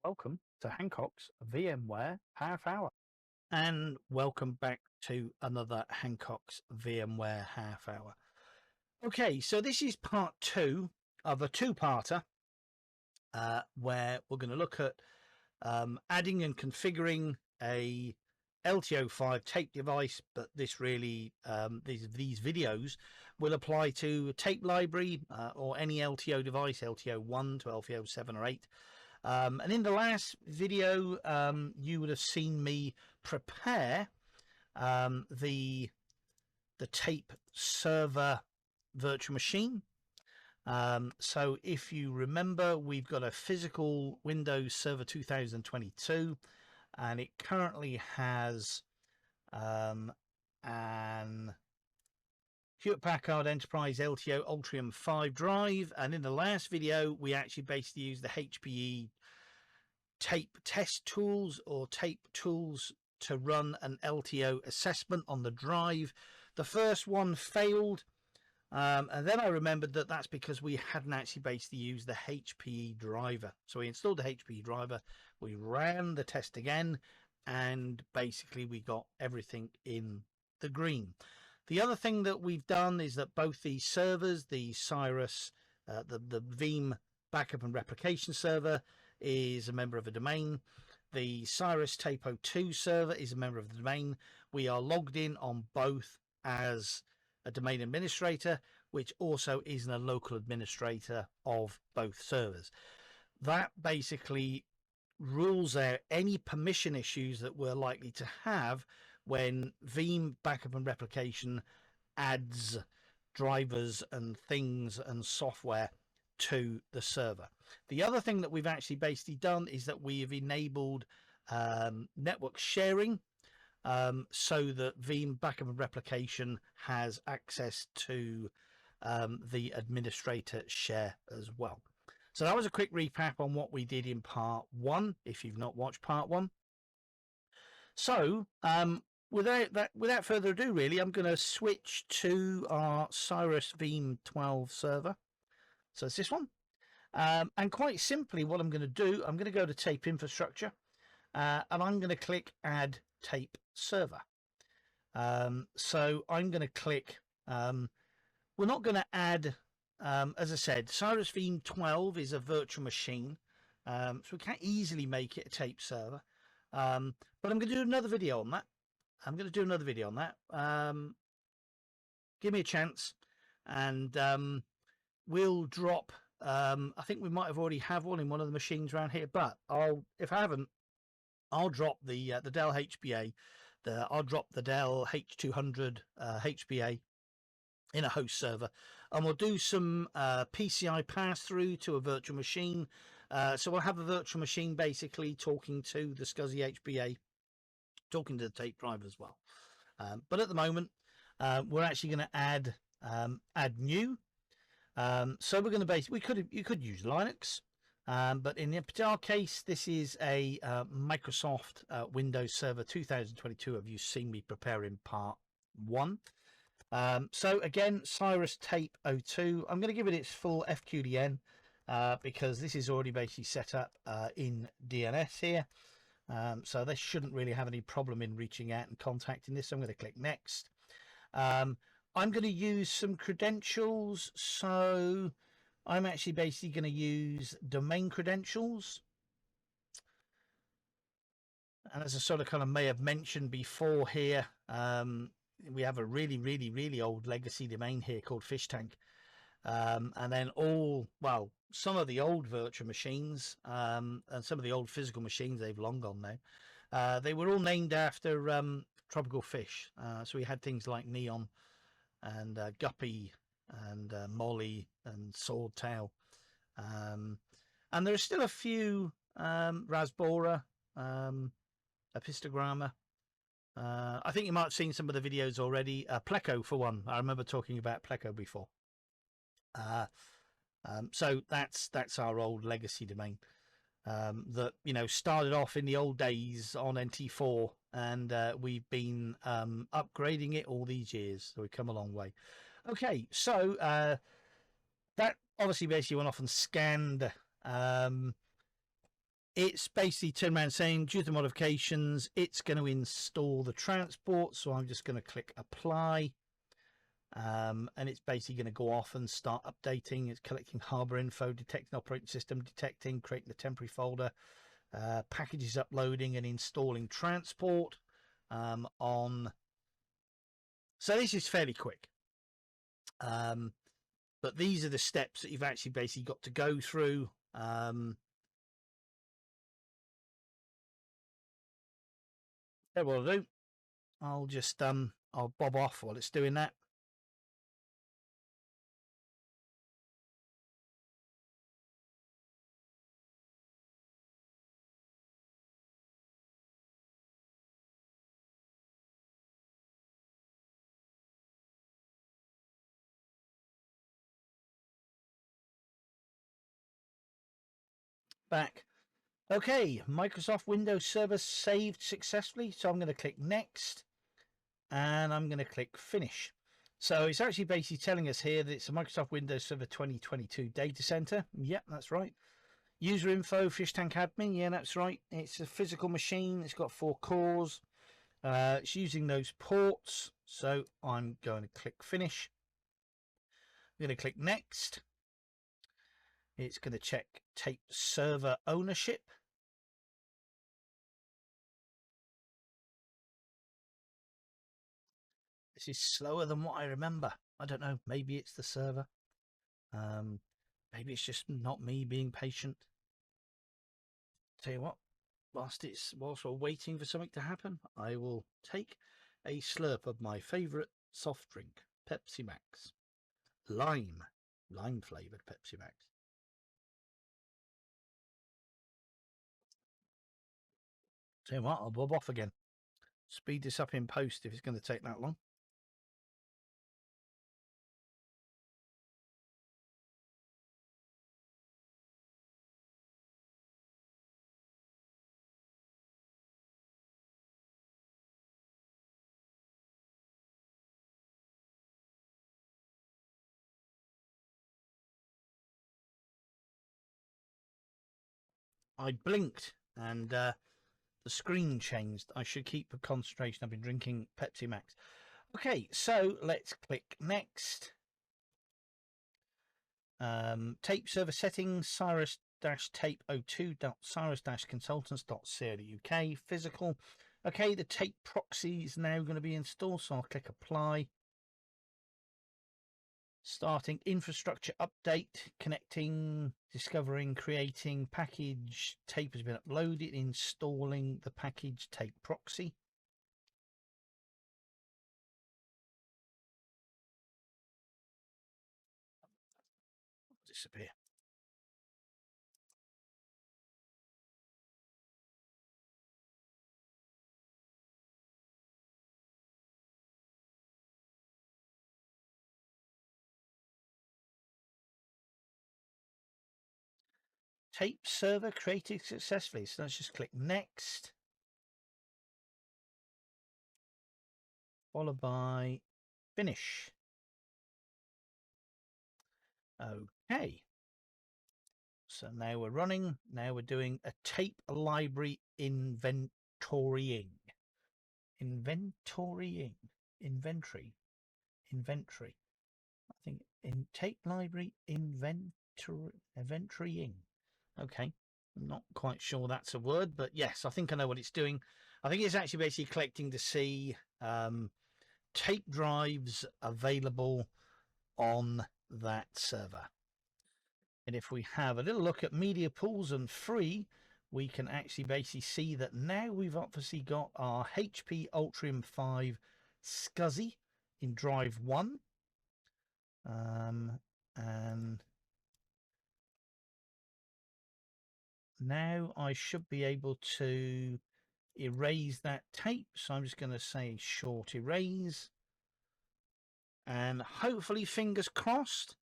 Welcome to Hancock's VMware Half Hour. And welcome back to another Hancock's VMware Half Hour. Okay, so this is part two of a two-parter where we're going to look at adding and configuring a LTO-5 tape device, but this really, these videos will apply to a tape library or any LTO device, LTO-1 to LTO-7 or 8. And in the last video, you would have seen me prepare the tape server virtual machine. So if you remember, we've got a physical Windows Server 2022, and it currently has an Hewlett-Packard Enterprise LTO Ultrium 5 drive, and in the last video we actually basically used the HPE tape test tools or tape tools to run an LTO assessment on the drive. The first one failed, and then I remembered that that's because we hadn't actually basically used the HPE driver. So we installed the HPE driver, we ran the test again, and basically we got everything in the green. The other thing that we've done is that both these servers, the Cyrus, the Veeam Backup and Replication server is a member of a domain. The Cyrus Tape-02 server is a member of the domain. We are logged in on both as a domain administrator, which also is a local administrator of both servers. That basically rules out any permission issues that we're likely to have when Veeam Backup and Replication adds drivers and things and software to the server. The other thing that we've actually basically done is that we've enabled network sharing, so that Veeam Backup and Replication has access to the administrator share as well. So that was a quick recap on what we did in part one, if you've not watched part one. So without further ado, really, I'm going to switch to our Cyrus Veeam 12 server. So it's this one. And quite simply, what I'm going to do, I'm going to go to tape infrastructure, and I'm going to click add tape server. So I'm going to click, we're not going to add, as I said, Cyrus Veeam 12 is a virtual machine, so we can't easily make it a tape server. But I'm going to do another video on that. Give me a chance, and we'll drop, I think we might have already have one in one of the machines around here, but if I haven't, I'll drop the Dell HPA, I'll drop the Dell H200 HPA in a host server, and we'll do some PCI pass through to a virtual machine. So we'll have a virtual machine basically talking to the SCSI HPA, talking to the tape drive as well. But at the moment, we're actually going to add new. So we're going to basically, you could use Linux, but in our case, this is a Microsoft Windows Server 2022. Have you seen me prepare in part one? So again, Cyrus Tape-02. I'm going to give it its full FQDN because this is already basically set up in DNS here. So this shouldn't really have any problem in reaching out and contacting this. So I'm going to click next. I'm going to use some credentials, so I'm actually basically going to use domain credentials. And as I sort of kind of may have mentioned before here, we have a really old legacy domain here called Fish Tank. And then some of the old virtual machines and some of the old physical machines, they've long gone now. They were all named after tropical fish. So we had things like Neon and Guppy and Molly and Swordtail, and there are still a few Rasbora, Epistogramma. I think you might have seen some of the videos already. Pleco for one. I remember talking about Pleco before. So that's our old legacy domain that started off in the old days on NT4, and we've been upgrading it all these years, so we've come a long way. Okay, so that obviously basically went off and scanned it's basically turned around saying, due to the modifications, it's going to install the transport. So I'm just going to click apply. And it's basically going to go off and start updating. It's collecting hardware info, detecting operating system, detecting, creating the temporary folder, packages uploading and installing transport on. So this is fairly quick. But these are the steps that you've actually basically got to go through. What I'll do, I'll just I'll bob off while it's doing that. Back. Okay, Microsoft Windows Server saved successfully. So I'm going to click next and I'm going to click finish. So it's actually basically telling us here that it's a Microsoft Windows Server 2022 data center. Yep, that's right. User info, fish tank admin. Yeah, that's right. It's a physical machine. It's got 4 cores. It's using those ports. So I'm going to click finish. I'm going to click next. It's going to check tape server ownership. This is slower than what I remember. I don't know. Maybe it's the server. Maybe it's just not me being patient. Tell you what, whilst we're waiting for something to happen, I will take a slurp of my favourite soft drink, Pepsi Max. Lime flavoured Pepsi Max. Tell you what, I'll bob off again. Speed this up in post if it's going to take that long. I blinked and the screen changed. I should keep a concentration. I've been drinking Pepsi Max. Okay, so let's click next. Tape server settings, cyrus-tape02.cyrus-consultants.co.uk, physical. Okay, the tape proxy is now going to be installed, so I'll click apply. Starting infrastructure update, connecting, discovering, creating package. Tape has been uploaded, installing the package tape proxy. Disappear. Tape server created successfully. So let's just click next. Followed by finish. Okay. So now we're running. Now we're doing a tape library inventorying. Inventory. I think in tape library inventorying. Okay. I'm not quite sure that's a word, but yes, I think I know what it's doing. I think it's actually basically collecting to see tape drives available on that server. And if we have a little look at media pools and free, we can actually basically see that now we've obviously got our HPE Ultrium 5 SCSI in drive 1. And now I should be able to erase that tape. So I'm just going to say short erase. And hopefully, fingers crossed,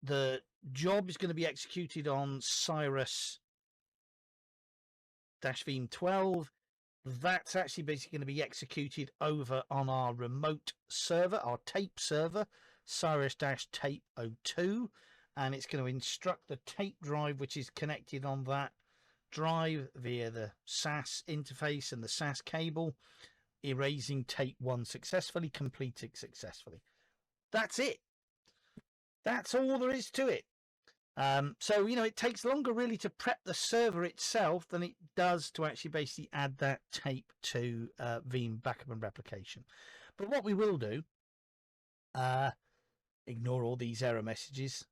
the job is going to be executed on Cyrus-Veeam 12. That's actually basically going to be executed over on our remote server, our tape server, Cyrus-Tape02. and it's going to instruct the tape drive, which is connected on that drive via the SAS interface and the SAS cable, erasing tape 1 successfully, completed successfully. That's it. That's all there is to it. So, you know, it takes longer really to prep the server itself than it does to actually basically add that tape to Veeam Backup and Replication. But what we will do, ignore all these error messages.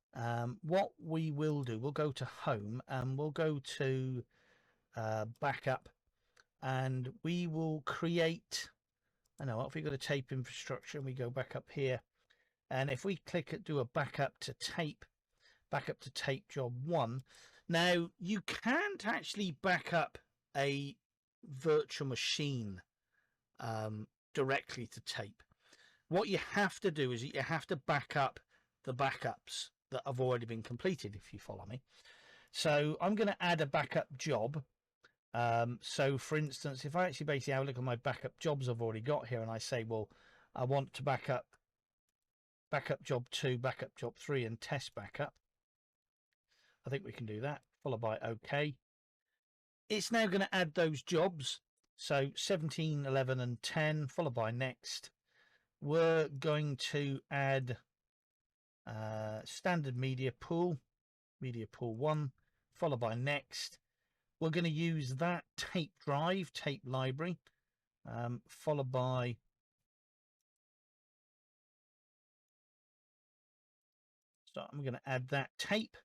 What we will do, we'll go to Home and we'll go to Backup, and we will create, I know, if we go to tape infrastructure and we go back up here, and if we click at do a backup to tape job 1, now you can't actually back up a virtual machine directly to tape. What you have to do is you have to back up the backups that have already been completed, if you follow me. So I'm going to add a backup job. So for instance, if I actually basically have a look at my backup jobs I've already got here, and I say, well, I want to backup job 2, backup job 3, and test backup. I think we can do that, followed by OK. It's now going to add those jobs. So 17, 11, and 10, followed by next. We're going to add standard media pool 1, followed by next. We're going to use that tape drive, tape library, followed by so I'm going to add that tape.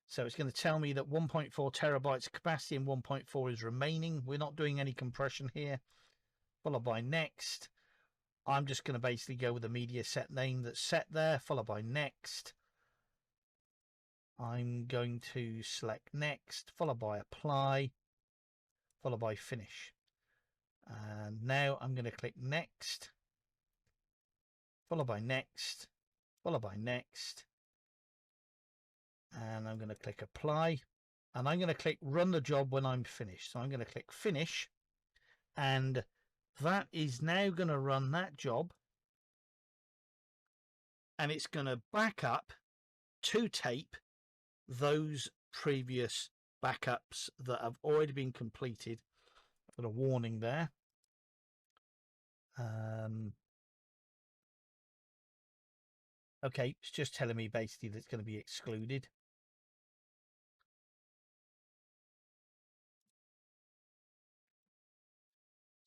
So it's going to tell me that 1.4 terabytes capacity and 1.4 is remaining. We're not doing any compression here. Followed by next. I'm just going to basically go with the media set name that's set there, followed by next. I'm going to select next, followed by apply, followed by finish. And now I'm going to click next, followed by next, followed by next. And I'm going to click apply, and I'm going to click run the job when I'm finished. So I'm going to click finish, and that is now going to run that job, and it's going to back up to tape those previous backups that have already been completed. I've got a warning there. Okay, it's just telling me basically that it's going to be excluded.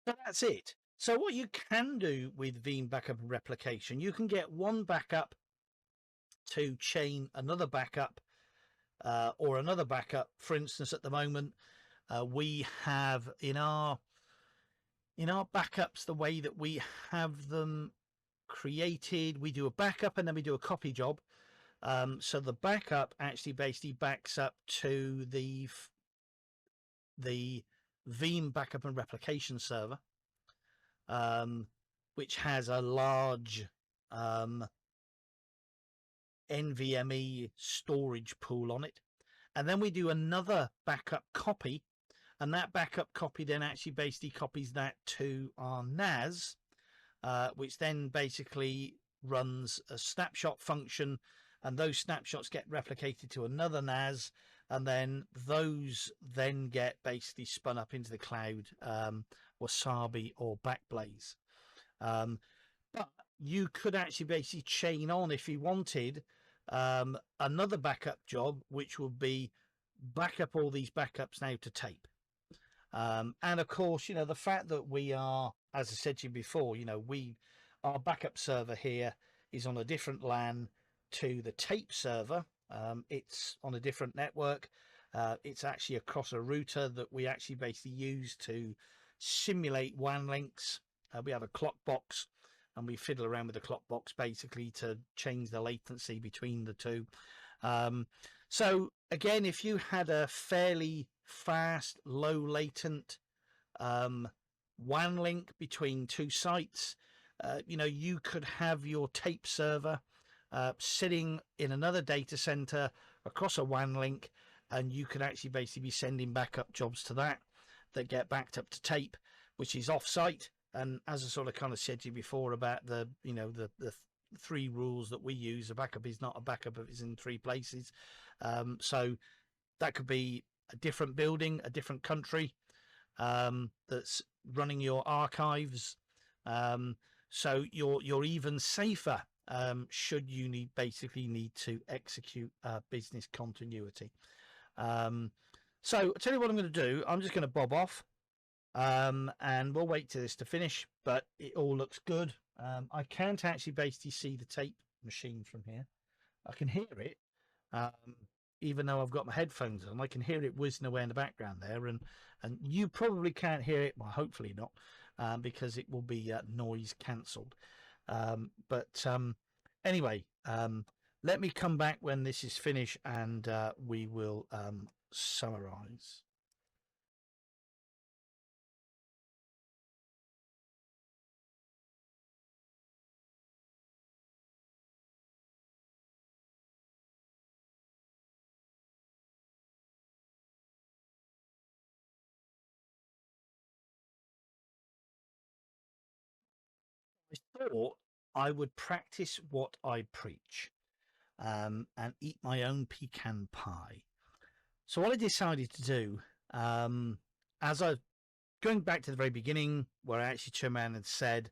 So that's it. So what you can do with Veeam Backup and Replication, you can get one backup to chain another backup or another backup. For instance, at the moment, we have in our backups, the way that we have them created, we do a backup and then we do a copy job. So the backup actually basically backs up to the Veeam Backup and Replication server, which has a large NVMe storage pool on it. And then we do another backup copy, and that backup copy then actually basically copies that to our NAS, which then basically runs a snapshot function, and those snapshots get replicated to another NAS, and then those then get basically spun up into the cloud, Wasabi or Backblaze. But you could actually basically chain on, if you wanted, another backup job, which would be back up all these backups now to tape. And of course, you know, the fact that we are, as I said to you before, you know, our backup server here is on a different LAN to the tape server. It's on a different network. It's actually across a router that we actually basically use to simulate WAN links. We have a clock box, and we fiddle around with the clock box basically to change the latency between the two. So again, if you had a fairly fast, low latent WAN link between two sites, you know, you could have your tape server sitting in another data center across a WAN link, and you could actually basically be sending backup jobs to that get backed up to tape, which is off-site. And as I sort of kind of said to you before about the, you know, the three rules that we use. A backup is not a backup if it's in three places. So that could be a different building, a different country that's running your archives. So you're even safer should you need to execute business continuity. So I'll tell you what I'm going to do. I'm just going to bob off, and we'll wait till this to finish, but it all looks good. I can't actually basically see the tape machine from here. I can hear it, even though I've got my headphones on. I can hear it whizzing away in the background there, and you probably can't hear it. Well, hopefully not, because it will be noise cancelled. But anyway, let me come back when this is finished, and we will summarize. I thought I would practice what I preach, and eat my own pecan pie. So what I decided to do, as I going back to the very beginning, where I actually turned around and said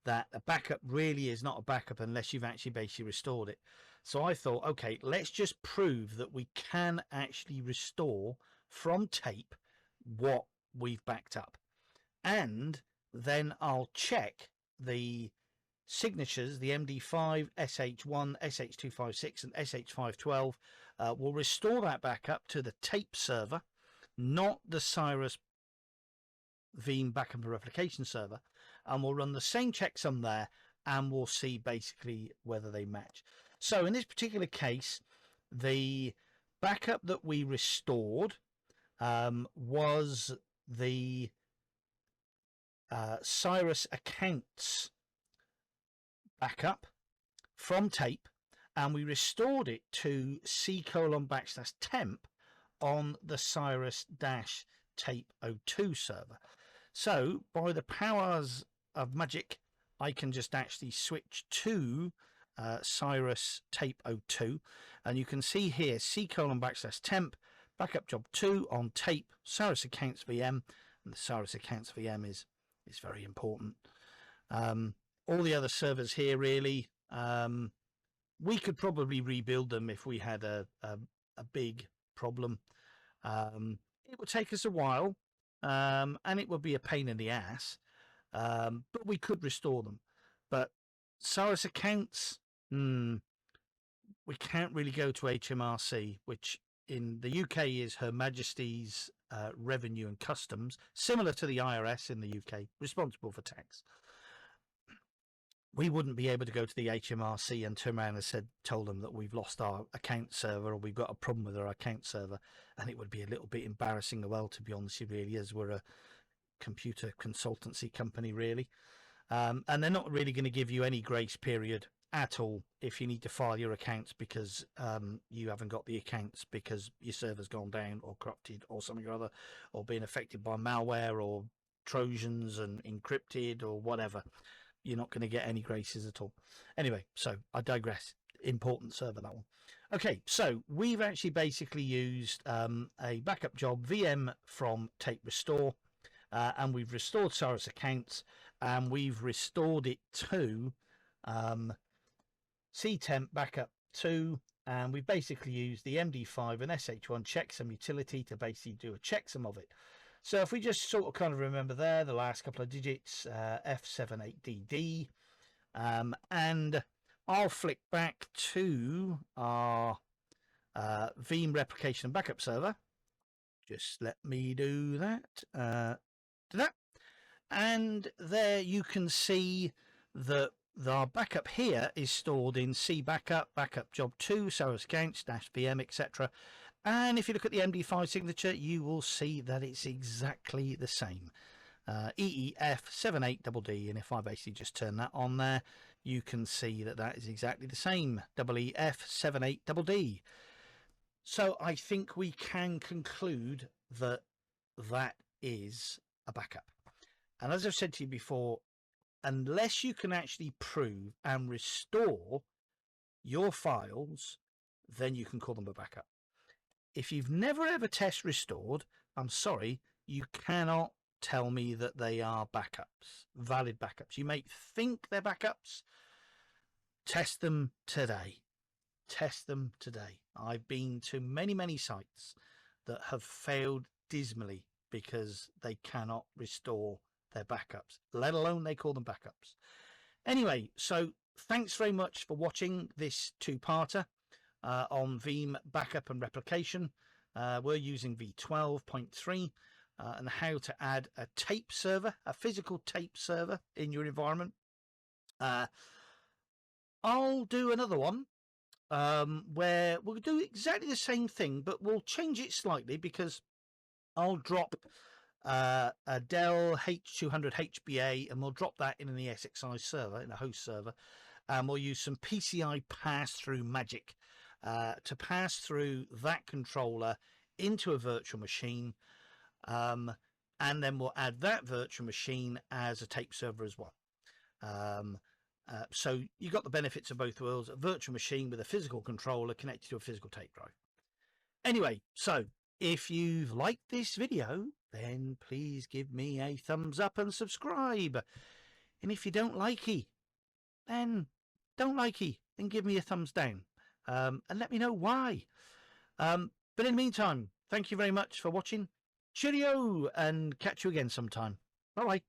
that a backup really is not a backup unless you've actually basically restored it. So I thought, okay, let's just prove that we can actually restore from tape what we've backed up. And then I'll check the signatures, the MD5, SH1, SH256, and SH512. We'll restore that backup to the tape server, not the Cyrus Veeam Backup Replication server, and we'll run the same checksum there, and we'll see basically whether they match. So in this particular case, the backup that we restored was the Cyrus accounts backup from tape, and we restored it to C:\temp on the Cyrus-tape 02 server. So by the powers of magic, I can just actually switch to Cyrus tape 02, and you can see here C:\temp backup job 2 on tape Cyrus accounts VM, and the Cyrus accounts VM is very important. All the other servers here, really, we could probably rebuild them if we had a big problem. It would take us a while, and it would be a pain in the ass, but we could restore them. But Cyrus accounts, we can't really go to HMRC, which in the UK is Her Majesty's Revenue and Customs, similar to the IRS in the UK, responsible for tax. We wouldn't be able to go to the HMRC and turn around and told them that we've lost our account server, or we've got a problem with our account server, and it would be a little bit embarrassing as well, to be honest, it really is. We're a computer consultancy company, really, and they're not really going to give you any grace period at all if you need to file your accounts because you haven't got the accounts because your server's gone down or corrupted or something or other, or being affected by malware or Trojans and encrypted or whatever. You're not going to get any graces at all. Anyway, so I digress. Important server, that one. Okay, so we've actually basically used a backup job, VM from tape restore, and we've restored Cyrus accounts, and we've restored it to ctemp backup 2, and we've basically used the MD5 and SH1 checksum utility to basically do a checksum of it. So if we just sort of kind of remember there, the last couple of digits, F78DD, and I'll flick back to our Veeam replication backup server. Just let me do that. And there you can see that our backup here is stored in C backup, backup job 2, Cyrus accounts, -VM, etc. And if you look at the MD5 signature, you will see that it's exactly the same. EEF78DD, and if I basically just turn that on there, you can see that that is exactly the same, EEF78DD. So I think we can conclude that that is a backup. And as I've said to you before, unless you can actually prove and restore your files, then you can call them a backup. If you've never ever test restored, I'm sorry, you cannot tell me that they are backups, valid backups. You may think they're backups. Test them today. Test them today. I've been to many sites that have failed dismally because they cannot restore their backups, let alone they call them backups. Anyway, so thanks very much for watching this two-parter on Veeam Backup and Replication. We're using v12.3 and how to add a tape server, a physical tape server in your environment. I'll do another one where we'll do exactly the same thing, but we'll change it slightly because I'll drop a Dell H200 HBA and we'll drop that in an ESXi server, in a host server, and we'll use some PCI pass-through magic to pass through that controller into a virtual machine, and then we'll add that virtual machine as a tape server as well. So you got the benefits of both worlds, a virtual machine with a physical controller connected to a physical tape drive. Anyway, so if you've liked this video, then please give me a thumbs up and subscribe. And if you don't likey, then don't likey, then give me a thumbs down, and let me know why. But in the meantime, thank you very much for watching. Cheerio, and catch you again sometime. Bye-bye.